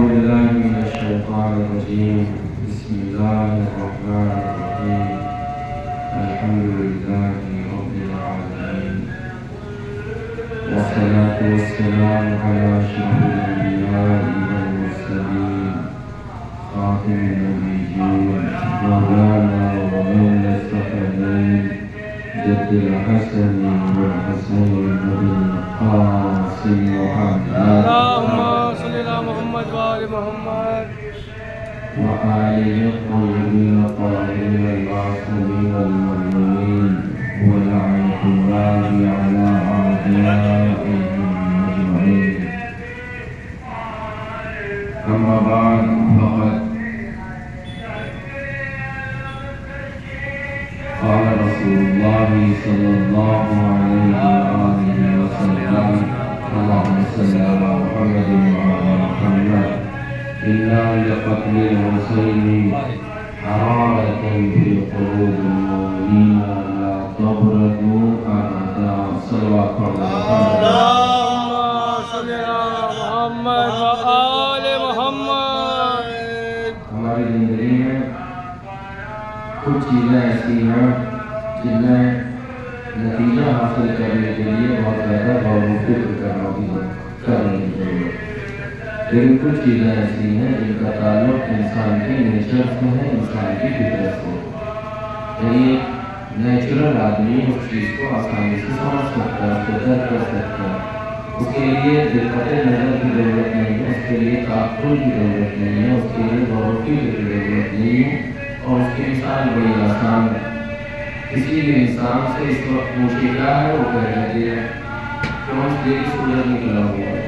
بالله من الشيطان الرجيم. بسم الله الرحمن الرحيم. الحمد لله رب العالمين، والصلاة والسلام على أشرف الأنبياء والمرسلين، خاتم النبيين، مولانا ومولى الثقلين، جد الحسن والحسين بن القاسم محمد، اللهم صل على محمد وآل محمد وآله الطيبين الطاهرين المعصومين المظلومين، ولعنة الله على أعدائهم أجمعين. أما بعد، فقد قال رسول الله صلى الله عليه وآله وسلم: اللهم صل على محمد وعلى محمد، إنا لقتل الحسين حرارة في قلوب المؤمنين لا تبرد أبدا. صلوات الله. اللهم صل على محمد وآل محمد. ہماری زندگی میں کچھ چیزیں ایسی ہیں جن میں نتیجہ حاصل کرنے کے لیے بہت زیادہ غور و فکر کرنے کی ضرورت ہے، لیکن کچھ چیزیں ایسی ہیں جن کا تعلق انسان کے نیچر سے ہے، انسان کی فطرت سے ہے. یعنی ایک نیچرل آدمی اس چیز کو آسانی سے سمجھ سکتا ہے، اس کو درک کر سکتا ہے. اس کے لیے دقت نظر کی ضرورت نہیں ہے، اس کے لیے تعقل کی ضرورت نہیں ہے، اس کے لیے غور و فکر کی ضرورت نہیں ہے، اور اس کی مثال بڑی آسان ہے. کسی بھی انسان سے اس وقت پوچھے کیا ہے، وہ کہہ دیتے ہیں کہ ہم دیکھ سورج نکلا ہوا ہے.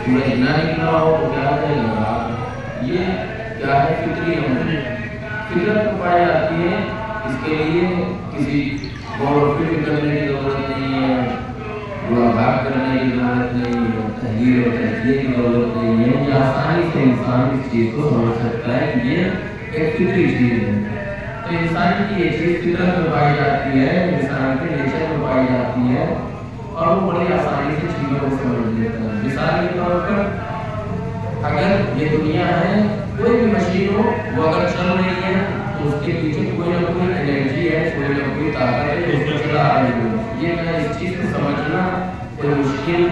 سورج نہ نکلا ہو تو کیا کہے گا؟ یہ کیا ہے؟ فطری امر، فطرت پائی جاتی ہے. اس کے لیے کسی غور و فکر کرنے کی ضرورت نہیں ہے، بھاگ کرنے کی ضرورت نہیں ہے، تحلیل اور تجزیے کی ضرورت نہیں ہے. یہ آسانی سے انسان اس چیز کو سمجھ سکتا ہے کہ یہ ایک فطری چیز ہے. تو انسان کی یہ چیز فطرت میں پائی جاتی ہے، انسان کے نیچر میں پائی جاتی ہے، اور وہ بڑی آسانی سے چیزوں کو سمجھ لیتا ہے. مثال کے طور پر اگر یہ دنیا ہے، کوئی بھی مشین ہو، وہ اگر چل رہی ہے تو اس کے پیچھے کوئی نہ کوئی انرجی ہے، کوئی نہ کوئی طاقت ہے جو اس کو چلا رہی ہے. یہ میں اس چیز کو سمجھنا کوئی مشکل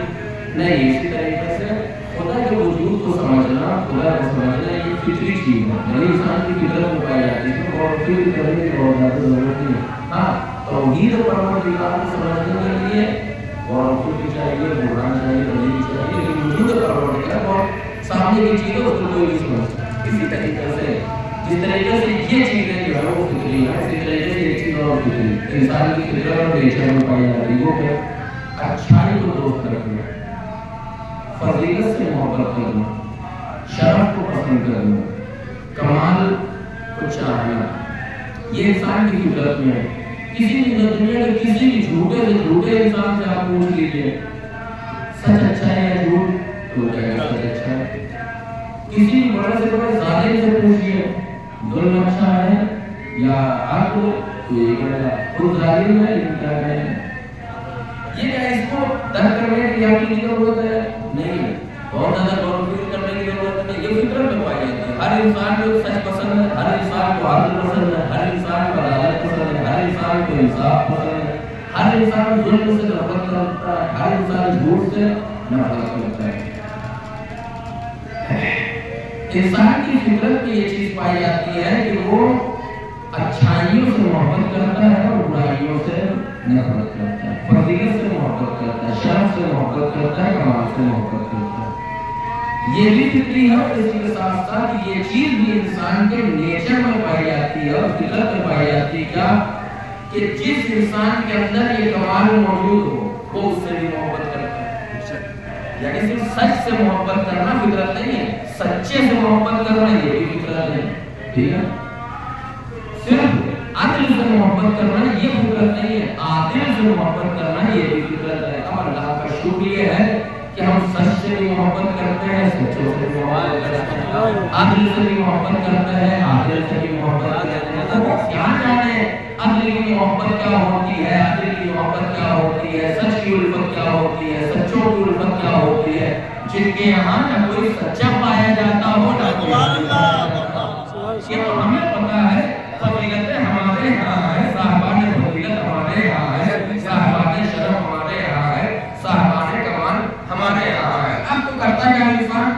نہیں. اسی طریقے سے خدا کے وجود کو سمجھنا، خدا کو سمجھنا یہ فطری چیز ہے، یعنی انسان کی فطرت میں پائی جاتی ہے، اور فکر کرنے کی بہت زیادہ ضرورت نہیں ہے. ہاں، توحید پروردگار کو سمجھنے کے لیے اور فکر چاہیے، قرآن چاہیے، دلیل چاہیے، لیکن وجود پروردگار اور سامنے کی چیزیں اس کو کوئی نہیں سمجھتا. اسی طریقے سے جس طریقے سے یہ چیزیں جو ہے وہ فطری ہیں، اسی طریقے سے یہ چیز اور فطری ہے. انسان کی فطرت اور نیچر میں پائی جاتی ہے. وہ کہ اچھائی کو دوست رکھنا، فضیلت سے محبت کرنا، شرف کو پسند کرنا، کمال کو چاہنا، یہ انسان کی فطرت میں ہے. کسی بھی دنیا کے کسی بھی جھوٹے سے جھوٹے انسان سے آپ پوچھ لیجیے سچ اچھا ہے یا جھوٹ، تو کہے گا سچ اچھا ہے. کسی بھی بڑے سے بڑے ظالم سے پوچھیے ظلم اچھا ہے یا حق، تو یہ کہے گا خود ظالم ہے. لیکن کیا کہیں یہ کیا اس کو درک کرنے کی یقین کی ضرورت ہے؟ نہیں ہے. بہت زیادہ غور و فکر کرنے کی ضرورت نہیں. یہ فطرت میں پائی جاتی ہے. ہر انسان کو سچ پسند ہے، ہر انسان کو عدل پسند ہے، ہر انسان کو عدالت پسند ہے، ہر انسان کو انصاف پسند ہے، ہر انسان ظلم سے نفرت کرتا ہے، ہر انسان جھوٹ سے نفرت کرتا ہے. انسان کی فطرت میں یہ چیز پائی جاتی ہے کہ وہ اچھائیوں سے محبت کرتا ہے اور برائیوں سے نفرت کرتا ہے، فضیلت سے محبت کرتا ہے، شرف سے محبت کرتا ہے، کمال سے محبت کرتا ہے. یہ بھی فطری ہے. اور اسی کے ساتھ ساتھ یہ چیز بھی انسان کے نیچر میں پائی جاتی ہے اور فطرت میں پائی جاتی ہے. کیا کہ جس انسان کے اندر یہ کمال موجود ہو وہ اس سے بھی محبت کرتا ہے. یعنی صرف سچ سے محبت کرنا فطرت نہیں ہے، سچے سے محبت کرنا یہ بھی فطرت ہے. ٹھیک ہے، صرف عدل سے محبت کرنا یہ فطرت نہیں ہے، عادل سے محبت کرنا یہ بھی فطرت ہے. اب اللہ کا شکر یہ ہے کہ ہم سچ سے بھی محبت کرتے ہیں، سچوں سے بھی محبت کرتے ہیں، عدل سے بھی محبت کرتے ہیں، عادل سے بھی محبت کرتے ہیں. تو کیا جانے عدل کی محبت کیا ہوتی ہے، عدل کی محبت کیا ہوتی ہے، سچ کی الفت کیا ہوتی ہے، سچوں کی الفت کیا ہوتی ہے. جن کے یہاں نہ کوئی سچا پایا جاتا انسان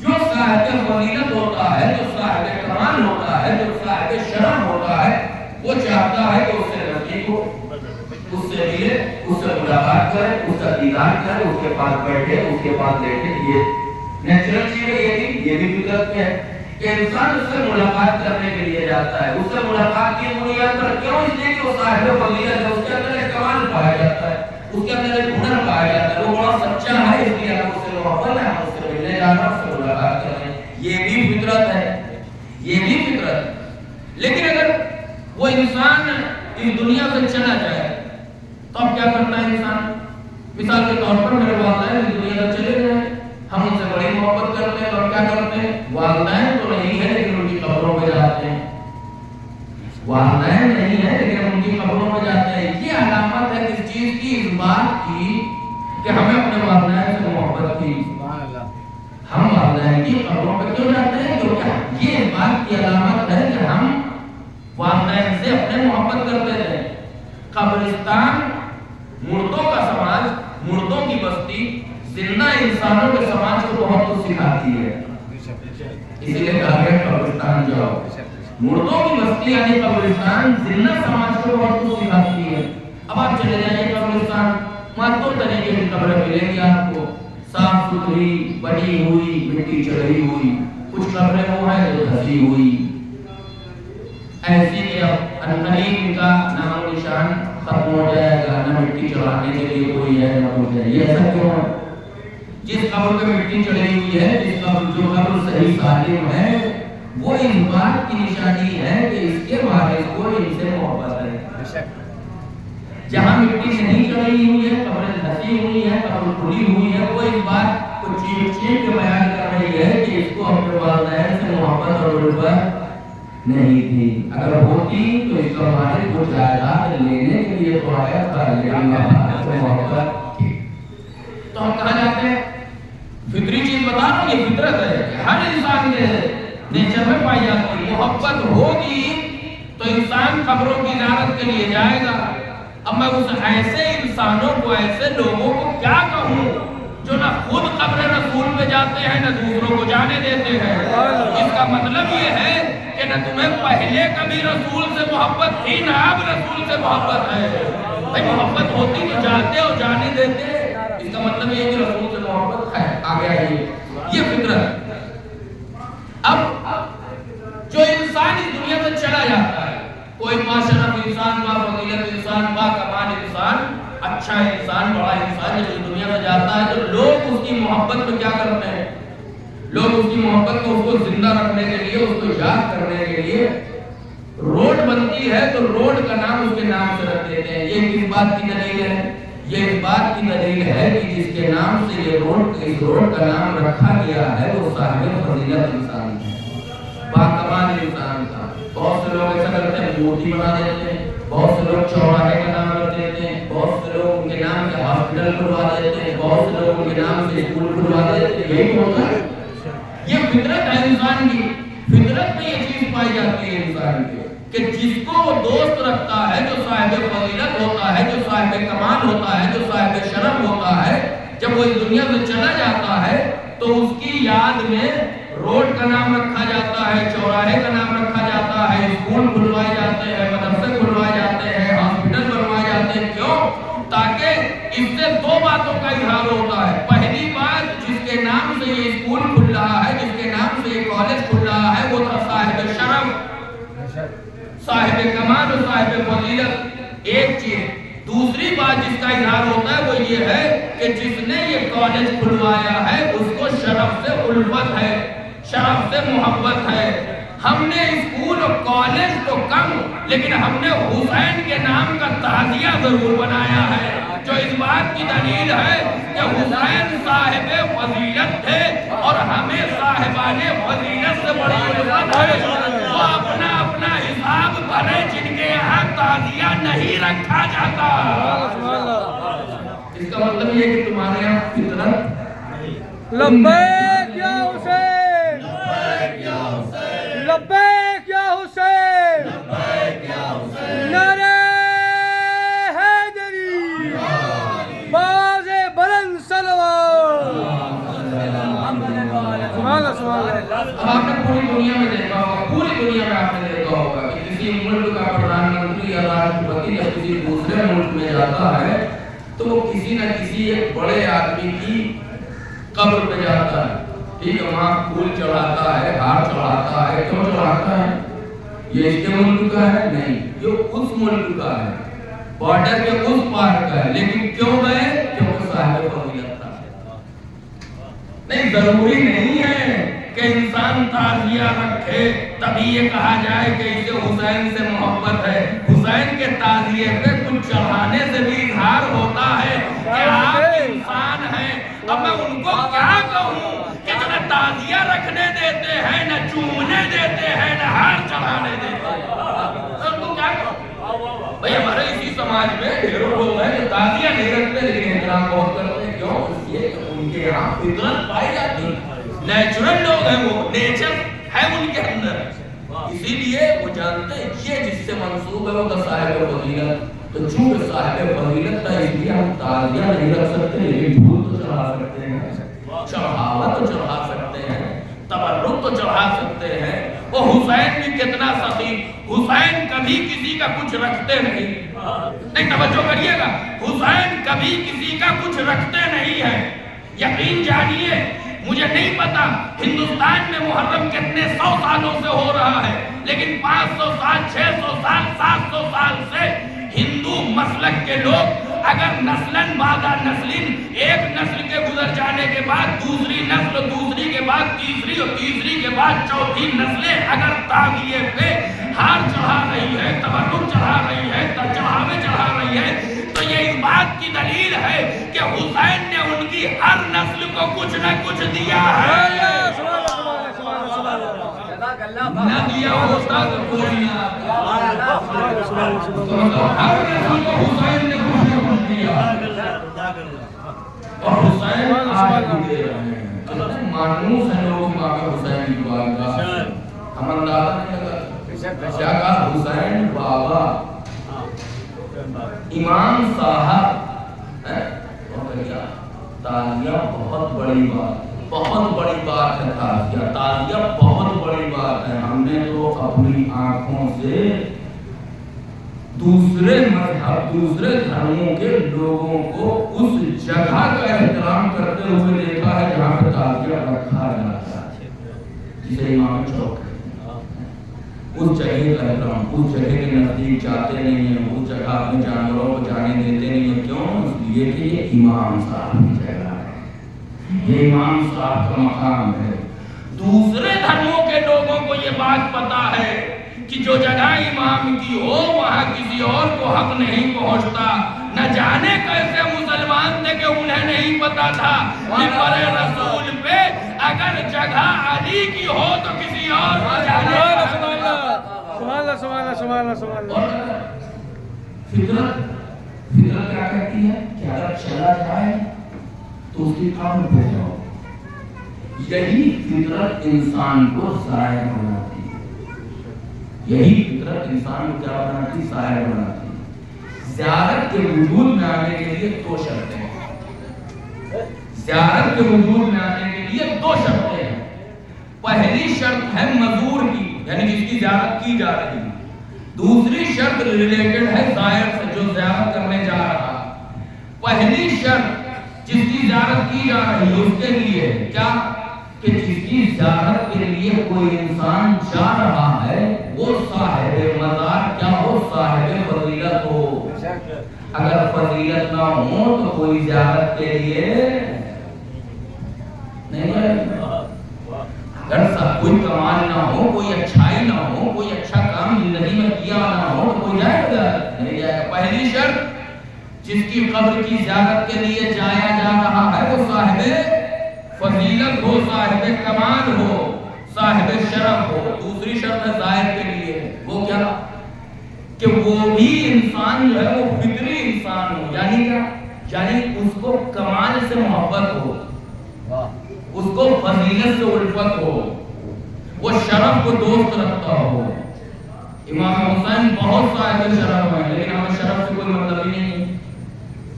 جو صاحب فضیلت ہوتا ہے، جو صاحب کمال ہوتا ہے، جو صاحب شرف ہوتا ہے، وہ چاہتا ہے کہ اس سے نزدیک ہو، اس سے ملے، اس سے ملاقات کرے، اس کا دیدار کرے، اس کے پاس بیٹھے، اس کے پاس لیٹے. یہ نیچرل چیز ہے، یہ بھی فطرت میں ہے کہ انسان اس سے ملاقات کرنے کے لیے جاتا ہے. اس سے ملاقات کی بنیاد پر کیوں؟ اس لیے کہ وہ صاحب فضیلت ہے، اس کے اندر ایک کمال پایا جاتا ہے، اس کے اندر ایک ہنر پایا جاتا ہے، وہ بڑا سچا ہے، اس لیے ہم اس سے محبت ہے، ہم اس سے ملنے جانا، اس سے ملاقات کریں. یہ بھی فطرت ہے، یہ بھی فطرت ہے. لیکن اگر وہ انسان اس دنیا سے چلا جائے تو اب کیا کرتا ہے انسان؟ مثال کے طور پر میرے والدین اس دنیا سے چلے گئے، ہم ان سے بڑی محبت کرتے ہیں، اور کیا کرتے ہیں؟ والدین تو نہیں ہے لیکن ان کی قبروں پہ جاتے ہیں. والدین نہیں ہے لیکن ان کی قبروں پہ جاتے ہیں. یہ علامت ہے کس چیز کی؟ اس بات کی کہ ہمیں اپنے والدین سے محبت کی. ہم والدین کی قبروں پہ کیوں جاتے ہیں؟ کیونکہ یہ اس بات کی علامت ہے کہ ہم والدین سے اپنے محبت کرتے ہیں. قبرستان مردوں کا سماج، مردوں کی بستی زندہ انسانوں کے سماج کو بہت کچھ سکھاتی ہے. اسی لیے کہا گیا قبرستان جاؤ. مردوں کی بستی یعنی قبرستان زندہ سماج کو بہت کچھ سکھاتی ہے. اب آپ چلے جائیے قبرستان، وہاں دو طریقے کی قبریں ملیں گی آپ کو، صاف ستھری بنی ہوئی، مٹی چڑھی ہوئی. کچھ قبریں وہ ہیں جو دھسی ہوئی، ایسی کہ اب عنقریب ان کا نام و نشان ختم ہو جائے گا، نہ مٹی چڑھانے کے لیے کوئی ہے نہ کچھ ہے. یہ ایسا کیوں ہے؟ جس قبر پہ مٹی چڑھی ہوئی ہے، جس قبر جو قبر صحیح سالم ہے، وہ اس بات کی نشانی ہے کہ اس کے وارث کو ان سے محبت ہے. جہاں مٹی نہیں چڑھی ہوئی ہے، قبر دھسی ہوئی ہے، قبر کھلی ہوئی ہے، وہ اس بات کو چیخ چیخ کے بیان کر رہی ہے کہ اس کو اپنے والدین سے محبت اور الفت نہیں تھی. اگر ہوتی تو اس کا مالک کو جائیداد لینے کے لیے تو آیا تھا، لیکن محبت کی. تو ہم کہاں جاتے ہیں؟ فطری چیز بتا رہا ہوں، یہ فطرت ہے، ہر انسان کے نیچر میں پائی جاتی ہے. محبت ہوگی تو انسان قبروں کی زیارت کے لیے جائے گا. اب میں اس ایسے انسانوں کو، ایسے لوگوں کو کیا کہوں جو نہ خود قبر رسول پہ جاتے ہیں نہ دوسروں کو جانے دیتے ہیں. اس کا مطلب یہ ہے کہ نہ تمہیں پہلے کبھی رسول سے محبت تھی نہ اب رسول سے محبت ہے. بھائی محبت ہوتی تو جاتے اور جانے دیتے. اس کا مطلب یہ ہے کہ رسول سے محبت ہے. آگے آئیے، یہ فطرت. اب جو انسان اس دنیا سے چلا جاتا ہے، کوئی باشرف انسان، بافضیلت انسان، باکمال انسان، اچھا انسان، بڑا انسان جب اس دنیا سے جاتا ہے تو لوگ اس کی محبت میں کیا کرتے ہیں؟ لوگ اس کی محبت کو، اس کو زندہ رکھنے کے لیے، اس کو یاد کرنے کے لیے روڈ بنتی ہے تو روڈ کا نام اس کے نام سے رکھ دیتے ہیں. یہ کس بات کی دلیل ہے؟ یہ اس بات کی دلیل ہے کہ جس کے نام سے یہ روڈ، اس روڈ کا نام رکھا گیا ہے، وہ صاحب فضیلت انسان ہے، باکمال انسان تھا. بہت سے لوگ ایسا کرتے ہیں، مورتی بنا دیتے ہیں. بہت سے لوگ چوراہے کا نام رکھ دیتے ہیں. بہت سے لوگ ان کے نام سے ہاسپٹل کھلوا دیتے ہیں. بہت سے لوگ ان کے نام سے اسکول کھلوا دیتے ہیں. یہی ہوتا ہے. یہ فطرت ہے انسان کی. فطرت میں یہ چیز پائی جاتی ہے انسان کی کہ جس کو وہ دوست رکھتا ہے، جو صاحب فضیلت ہوتا ہے، جو صاحب کمال ہوتا ہے، جو صاحب شرف ہوتا ہے، جب وہ اس دنیا سے چلا جاتا ہے تو اس کی یاد میں روڈ کا نام رکھا جاتا ہے، چوراہے کا نام رکھا جاتا ہے، اسکول کھلوائے جاتے ہیں، مدرسے کھلوائے جاتے ہیں، ہاسپٹل بنوائے جاتے ہیں. کیوں؟ تاکہ اس سے دو باتوں کا اظہار ہوتا ہے. پہلی بات، جس کے نام سے یہ اسکول کھل رہا ہے، جس کے نام سے یہ کالج کھل رہا ہے، وہ تھا صاحب شرف، صاحب کمال اور صاحب فضیلت. ایک چیز. دوسری بات جس کا اظہار ہوتا ہے وہ یہ ہے کہ جس نے یہ کالج کھلوایا ہے اس کو شرف سے الفت ہے، شرف سے محبت ہے. ہم نے اسکول اور کالج تو کم، لیکن ہم نے حسین کے نام کا تعزیہ ضرور بنایا ہے، جو اس بات کی دلیل ہے کہ حسین صاحب فضیلت تھے اور ہمیں صاحبان فضیلت سے بڑی الفت ہے. وہ اپنا اپنا حساب بھرے جن کے یہاں تعزیہ نہیں رکھا جاتا. اس کا مطلب یہ کہ تمہارے یہاں فطرت لبیک یا حسین، لبیک یا حسین، نعرہ حیدری، باز بلند صلوات. اب آپ نے پوری دنیا میں دیکھا ہوگا، پوری دنیا میں آپ نے دیکھا ہوگا کہ کسی ملک کا پردھان منتری یا راشٹرپتی یا کسی دوسرے ملک میں جاتا ہے تو وہ کسی نہ کسی ایک بڑے آدمی کی قبر پہ جاتا ہے، ٹھیک ہے، وہاں پھول چڑھاتا ہے، ہار چڑھاتا ہے۔ کیوں چڑھاتا ہے؟ یہ اس کے ملک کا ہے؟ نہیں، یہ اس ملک کا ہے، بارڈر کے اس پار کا ہے۔ لیکن کیوں گئے؟ کیونکہ صاحب فضیلت تھا۔ نہیں، ضروری نہیں ہے کہ انسان تعزیہ رکھے تبھی یہ کہا جائے کہ اسے حسین سے محبت ہے۔ حسین کے تعزیے پہ کچھ چڑھانے سے بھی اظہار ہوتا ہے کہ آپ انسان ہیں۔ اب میں ان کو کیا کہوں کہ جو نہ تعزیہ رکھنے دیتے ہیں، نہ چومنے دیتے ہیں، نہ ہار چڑھانے دیتے ہیں، ان کو کیا کہوں؟ بھئی ہمارے اسی سماج میں ڈھیروں لوگ ہیں جو تعزیہ نہیں رکھتے لیکن احترام بہت کرتے ہیں۔ کیوں؟ اس لیے کہ ان کے یہاں فطرت پائی جاتی ہے، نیچرل لوگ ہیں، وہ نیچر ہے ان کے اندر، اسی لیے وہ جانتے ہیں یہ جس سے منسوب ہے وہ تو صاحب فضیلت۔ تو چونکہ صاحب فضیلت تھا اس لیے ہم تعزیہ نہیں رکھ سکتے لیکن پھول تو چڑھا سکتے ہیں، چڑھاوا تو چڑھا سکتے ہیں، تبرک تو چڑھا سکتے ہیں۔ وہ حسین بھی کتنا سخی، حسین کبھی کسی کا کچھ رکھتے نہیں، توجہ کریے گا، حسین کبھی کسی کا کچھ رکھتے نہیں ہیں۔ یقین جانیے، مجھے نہیں پتا ہندوستان میں محرم کتنے 100 سالوں سے ہو رہا ہے، لیکن 500 سال، 600 سال، 700 سال سے ہندو مسلک کے لوگ اگر نسلن بعد نسلن، ایک نسل کے گزر جانے کے بعد دوسری نسل، دوسری کے بعد تیسری اور تیسری کے بعد چوتھی نسلیں اگر تعزیے پہ ہار چڑھا رہی ہے، تبرک چڑھا رہی ہے، چڑھاوے چڑھا رہی ہے، تو یہ اس بات کی دلیل ہے کہ حسین نے ان کی ہر نسل کو کچھ نہ کچھ دیا ہے۔ نہ دیا ہوتا تو کوئی نہ آتا، ہر نسل کو حسین نے کچھ نہ کچھ دیا، اور حسین آج بھی دے رہے ہیں۔ مانوس ہیں لوگ امام حسین کی بارگاہ، ہم اندازہ نہیں لگا کیا کہا حسین بابا، امام صاحب، تعزیہ بہت بڑی بات ہے، بہت بڑی بات ہے تعزیہ، تعزیہ بہت بڑی بات ہے۔ ہم نے تو اپنی آنکھوں سے دوسرے مذہب، دوسرے دھرموں کے لوگوں کو اس جگہ کا احترام کرتے ہوئے دیکھا ہے جہاں پہ تعزیہ رکھا جاتا ہے، جسے امام چوک ہے۔ اس جگہ کا احترام، اس جگہ کے نزدیک جاتے نہیں ہیں، اس جگہ اپنے جانوروں کو جانے دیتے نہیں ہیں۔ کیوں؟ اس لیے کہ یہ امام صاحب کی جگہ ہے، یہ امام صاحب کا مقام ہے۔ دوسرے دھرموں کے لوگوں کو یہ بات پتا ہے کہ جو جگہ امام کی ہو وہاں کسی اور کو حق نہیں پہنچتا۔ نہ جانے کیسے مسلمان تھے کہ انہیں نہیں پتا تھا ممبر رسول پہ اگر جگہ علی کی ہو تو کسی اور کو جانے فطرت کیا کہتی ہے کہ اگر چلا جائے تو اس کی قبر پہ جاؤ۔ یہی فطرت انسان کو ظاہر بناتی ہے، یہی فطرت انسان کو کیا بناتی؟ ظاہر بناتی ہے۔ زیارت کے وجود میں آنے کے لیے دو شرطیں ہیں، زیارت کے وجود میں آنے کے لیے دو شرطیں ہیں۔ پہلی شرط ہے مزور کی، یعنی جس کی زیارت کی جا رہی ہے۔ دوسری شرط ریلیٹڈ ہے زائر سے، جو زیارت کرنے جا رہا۔ پہلی شرط جس کی زیارت کی جا رہی ہے اس کے لیے کیا کہ جس کی زیارت کے لیے کوئی انسان جا رہا ہے وہ صاحب مزار کیا ہو؟ صاحب فضیلت ہو۔ اگر فضیلت نہ ہو تو کوئی زیارت کے لیے نہیں ہے۔ اگر کوئی کمال نہ ہو، کوئی اچھائی نہ ہو، کوئی اچھا کام زندگی میں کیا نہ ہو تو کوئی جائے گا نہیں جائے گا۔ پہلی شرط جس کی قبر کی زیارت کے لیے جایا جا رہا ہے وہ صاحب فضیلت ہو، صاحب کمال ہو، صاحب شرف ہو۔ دوسری شرط ہے ظاہر کے لیے، وہ کیا کہ وہ بھی انسان جو ہے وہ فطری انسان ہو، یعنی کیا؟ یعنی اس کو کمال سے محبت ہو، اس کو فضیلت سے الفت ہو، وہ شرف کو دوست رکھتا ہو۔ امام حسین بہت صاحب شرف ہیں لیکن ہمیں شرف سے کوئی مطلب ہی نہیں ہے،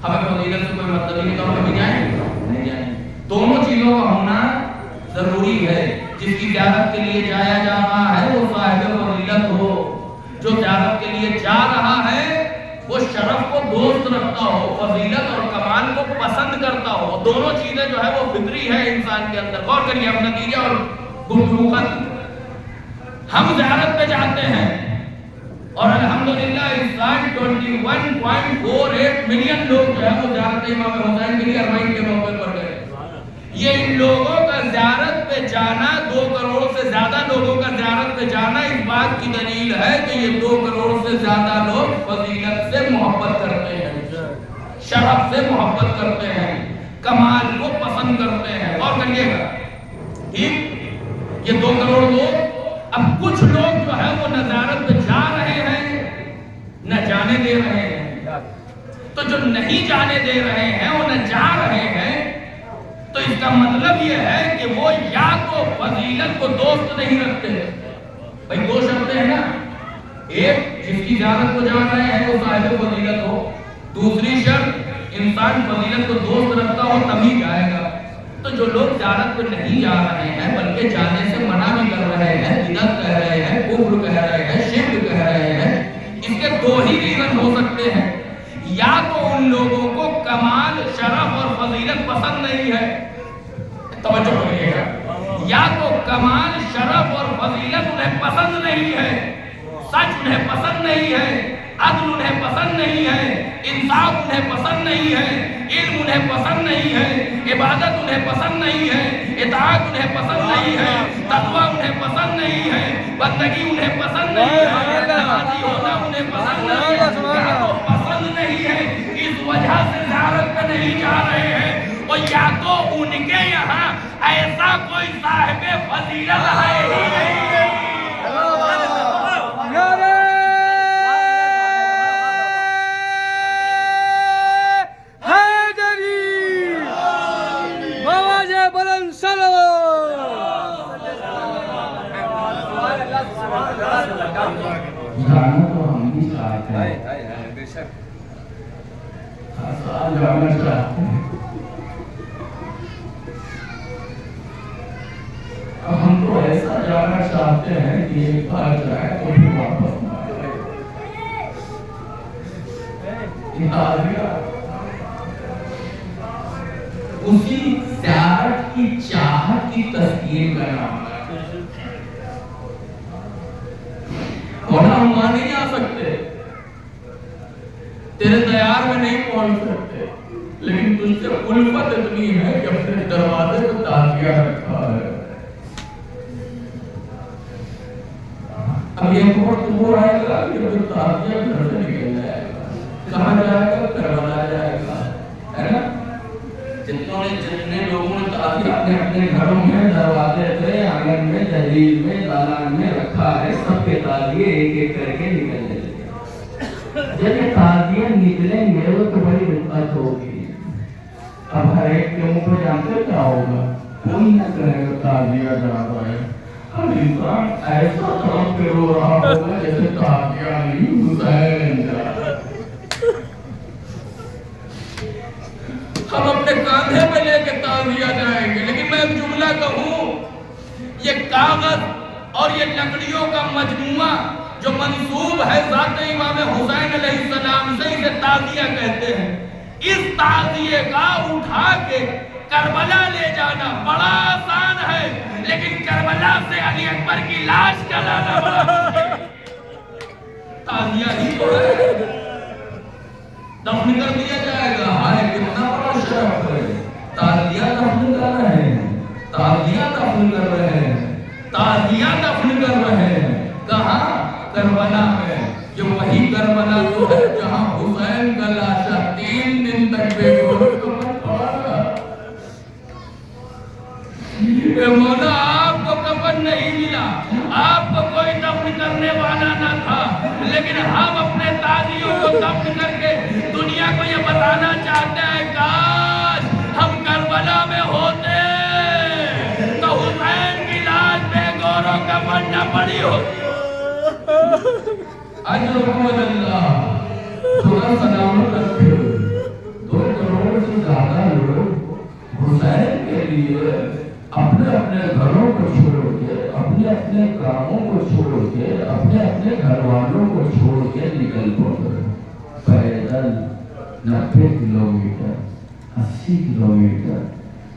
ہمیں فضیلت سے کوئی مطلب ہی نہیں، تو ہم کبھی جائیں نہیں جائیں۔ دونوں چیزوں کا ہونا ضروری ہے، جس کی زیارت کے لیے جایا جا رہا ہے وہ صاحب فضیلت ہو، جو زیارت کے لیے جا رہا ہے وہ شرف کو دوست رکھتا ہو، فضیلت اور کمال کو پسند کرتا ہو. دونوں چیزیں جو ہے وہ فطری ہے انسان کے اندر. غور کریے اب نتیجہ اور گفتگو ختم. ہم زیارت پہ جاتے ہیں اور الحمدللہ اس سال 21.48 ملین لوگ جو ہے وہ زیارت امام حسین کے لیے اربعین کے موقع پر گئے. یہ ان لوگوں کا زیارت پہ جانا، 2 کروڑ سے زیادہ لوگوں کا زیارت پہ جانا اس بات کی دلیل ہے کہ یہ 2 کروڑ سے زیادہ لوگ فضیلت سے محبت کرتے ہیں، شرف سے محبت کرتے ہیں، کمال کو پسند کرتے ہیں. اور کریے گا ٹھیک، یہ 2 کروڑ لوگ. اب کچھ لوگ جو ہے وہ نزارت پہ جا رہے ہیں نہ جانے دے رہے ہیں. تو جو نہیں جانے دے رہے ہیں وہ نہ جا رہے ہیں، تو اس کا مطلب یہ ہے کہ وہ یا تو فضیلت کو دوست نہیں رکھتے. بھائی 2 شرطیں ہیں نا، ایک جس کی زیارت کو جا رہے ہیں وہ صاحب فضیلت ہو، دوسری شرط انسان فضیلت کو دوست رکھتا ہو تبھی جائے گا. تو جو لوگ زیارت پہ نہیں جا رہے ہیں بلکہ جانے سے منع بھی کر رہے ہیں، بدعت کہہ رہے ہیں، کفر کہہ رہے ہیں، شرک کہہ رہے ہیں، اس کے 2 ہی ریزن ہو سکتے ہیں. یا تو ان لوگوں کو کمال، شرف اور فضیلت پسند نہیں ہے، توجہ کریے گا، یا تو کمال، شرف اور فضیلت انہیں پسند نہیں ہے، سچ انہیں پسند نہیں ہے، عدل انہیں پسند نہیں ہے، انصاف انہیں پسند نہیں ہے، علم انہیں پسند نہیں ہے، عبادت انہیں پسند نہیں ہے، اطاعت انہیں پسند نہیں ہے، تقوی انہیں پسند نہیں ہے، بندگی انہیں پسند نہیں ہے، نمازی ہونا انہیں پسند نہیں ہے. یا تو پسند نہیں ہے اس وجہ سے زیارت پہ نہیں جا رہے ہیں، اور یا تو ان کے یہاں ایسا کوئی صاحب فضیلت ہے ہی نہیں. جانا تو ہم بھی چاہتے ہیں، جانا چاہتے ہیں. ہم تو ایسا جانا چاہتے ہیں کہ ایک بار جائے تو پھر واپس نہ آئے. اسی زیارت کی چاہت کی تسکین کا نام ہے. ورنہ ہم وہاں نہیں آ سکتے، تیرے دیار میں نہیں پہنچ سکتے، لیکن تجھ سے الفت اتنی ہے کہ اپنے دروازے کو تعزیہ رکھا ہے. اب یہ بہت وہ آئے گا کہ جو تعزیہ گھر سے نکل جائے گا، کہاں جائے گا؟ کربلا جائے گا، ہے نا؟ جتنے لوگوں نے تعزیہ اپنے گھروں میں، دروازے پہ، آنگن میں، دہلیز میں، دالان میں رکھا ہے، سب کے تعزیے ایک ایک کر کے نکل جائیں گے. جب یہ تعزیے نکلیں گے تو بڑی دقت ہوگی. اب ہر ایک کے منہ پہ جانتے کیا ہوگا؟ کوئی نہ کہے گا تعزیہ جا رہا ہے. ہر انسان ایسا طرف پہ رو رہا ہوگا جیسے تعزیہ نہیں، حسین جا رہا ہے. ہم اپنے کاندھے پہ لے کے تعزیہ جائیں گے. لیکن میں ایک جملہ کہوں، یہ کاغذ اور یہ لکڑیوں کا مجموعہ جو منسوب ہے ذات امام حسین علیہ السلام سے، اسے تعزیہ کہتے ہیں. اس تعزیے کا اٹھا کے کربلا لے جانا بڑا آسان ہے، لیکن کربلا سے علی اکبر کی لاش کا لانا بڑا مشکل ہے. تعزیہ ہی تو ہے، دفن کر دیا جائے گا. ہائے کتنا بڑا شرف ہے. تعزیہ دفن کر رہے ہیں، تعزیہ دفن کر رہے ہیں، تعزیہ دفن کر رہے ہیں. کہاں؟ کربلا میں. یہ وہی کربلا تو ہے جہاں حسین کا لاشا 3 دن تک بے گھوڑ کو پڑا رہا. اے مولا، آپ کو کفن نہیں ملا، آپ کو کوئی دفن کرنے والا نہ تھا، لیکن ہم اپنے تعزیوں کو دفن کر کے دنیا کو یہ بتانا چاہتے ہیں کاش ہم کربلا میں ہوتے تو حسین کی لاش بے گور و کفن نہ پڑی ہوتی. اجرکم اللہ، خدا سلامت رکھے. 2 کروڑ سے زیادہ لوگ حسین کے لیے اپنے اپنے گھروں کو چھوڑ کے، اپنے اپنے کاموں کو چھوڑ کے، اپنے اپنے گھر والوں کو چھوڑ کے نکل پڑے پیدل 90 کلومیٹر 80 کلومیٹر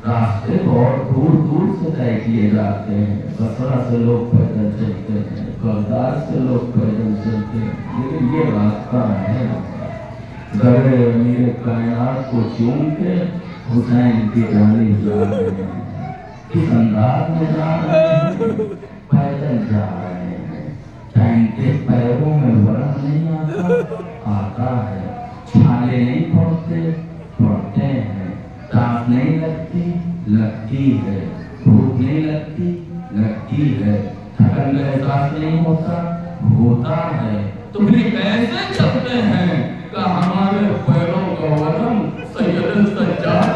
راستے بہت دور دور سے طے کیے جاتے ہیں. بصرہ سے لوگ پیدل چلتے ہیں، بغداد سے لوگ پیدل چلتے ہیں، لیکن یہ راستہ ہے در امیر کائنات کو چوم کے حسین کی جانب جا رہے ہیں. کس انداز میں جا رہے ہیں؟ پیدل جا رہے ہیں. ٹائم کے پیروں میں ورم نہیں آتا ہے، چھالے نہیں پڑتے ہیں، تاپ نہیں لگتی ہے، بھوک نہیں لگتی ہے، تھکن کا احساس نہیں ہوتا ہے. تو پھر کیسے چلتے ہیں کہ ہمارے پیروں کا ورم سید سجاد.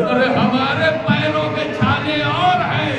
ارے ہمارے پیروں کے چھالے اور ہیں،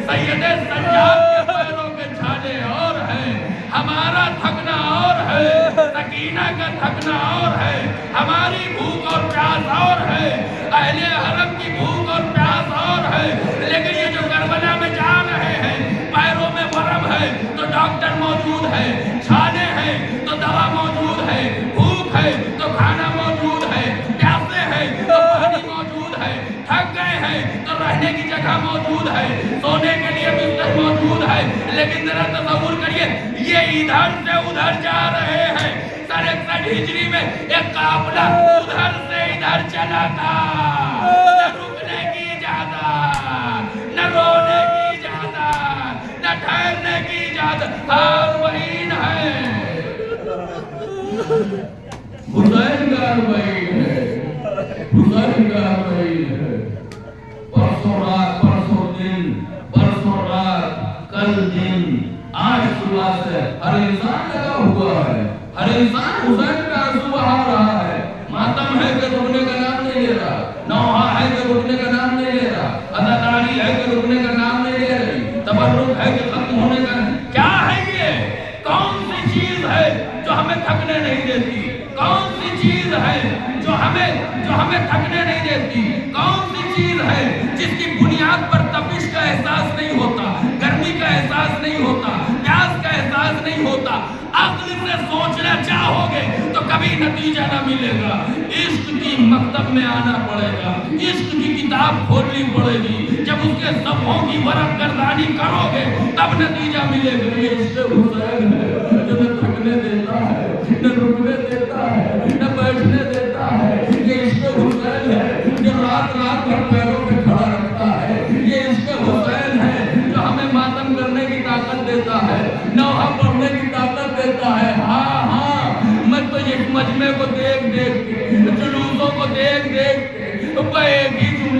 سید سجاد کے پیروں کے چھالے اور ہیں. ہمارا تھکنا اور ہے، سکینہ کا تھکنا اور ہے، ہماری بھوک اور پیاس اور ہے، اہل حرم کی بھوک اور پیاس اور ہے. لیکن یہ جو کربلا میں جا رہے ہیں، پیروں میں ورم ہے تو ڈاکٹر موجود ہے، چھالے ہیں تو دوا موجود ہے، بھوک ہے تو کھانا موجود ہے، پیاسے ہیں تو پانی موجود ہے، تھک گئے ہیں تو رہنے کی جگہ موجود ہے، سونے کے لیے بستر موجود ہے. لیکن ذرا تصور کریے، یہ ادھر سے ادھر جا رہے ہیں. 61 ہجری میں ایک قافلہ ادھر سے ادھر چلا تھا. نہ رکنے کی اجازت، نہ رونے کی اجازت، نہ ٹھہرنے کی اجازت. حرمین ہے، حسین کا حرمین ہے، حسین کا حرمین ہے. پرسوں رات، پرسوں دن، پرسوں رات، کل دن، آج صبح سے ہر انسان لگا ہوا ہے. ہر انسان حسین کا آنسو بہا رہا ہے. ماتم ہے کہ رکنے کا نام نہیں لے رہا، نوحہ ہے کہ رکنے کا نام نہیں لے رہا، عزاداری ہے کہ رکنے کا نام نہیں لے رہی، تبرک ہے کہ ختم ہونے کا. کیا ہے یہ؟ کون سی چیز ہے جو ہمیں تھکنے نہیں دیتی؟ کون سی چیز ہے جو ہمیں تھکنے نہیں دیتی؟ کون سی چیز ہے جس کی بنیاد پر تپش کا احساس نہیں ہوتا، گرمی کا احساس نہیں ہوتا، پیاس کا احساس نہیں ہوتا؟ عقل سے سوچنا چاہو گے تو کبھی نتیجہ نہ ملے گا. عشق کی مکتب میں آنا پڑے گا، عشق کی کتاب کھولنی پڑے گی. جب اس کے صفحوں کی ورق گردانی کرو گے تب نتیجہ ملے گا. یہ عشق حسین ہے جو نہ تھکنے دیتا ہے، نہ رکنے دیتا ہے، نہ بیٹھنے دیتا ہے. یہ عشق حسین ہے جو رات رات بھر پیروں پہ کھڑا رکھتا ہے. یہ عشق حسین ہے جو ہمیں ماتم کرنے کی طاقت دیتا ہے، نوحہ پڑھنے کی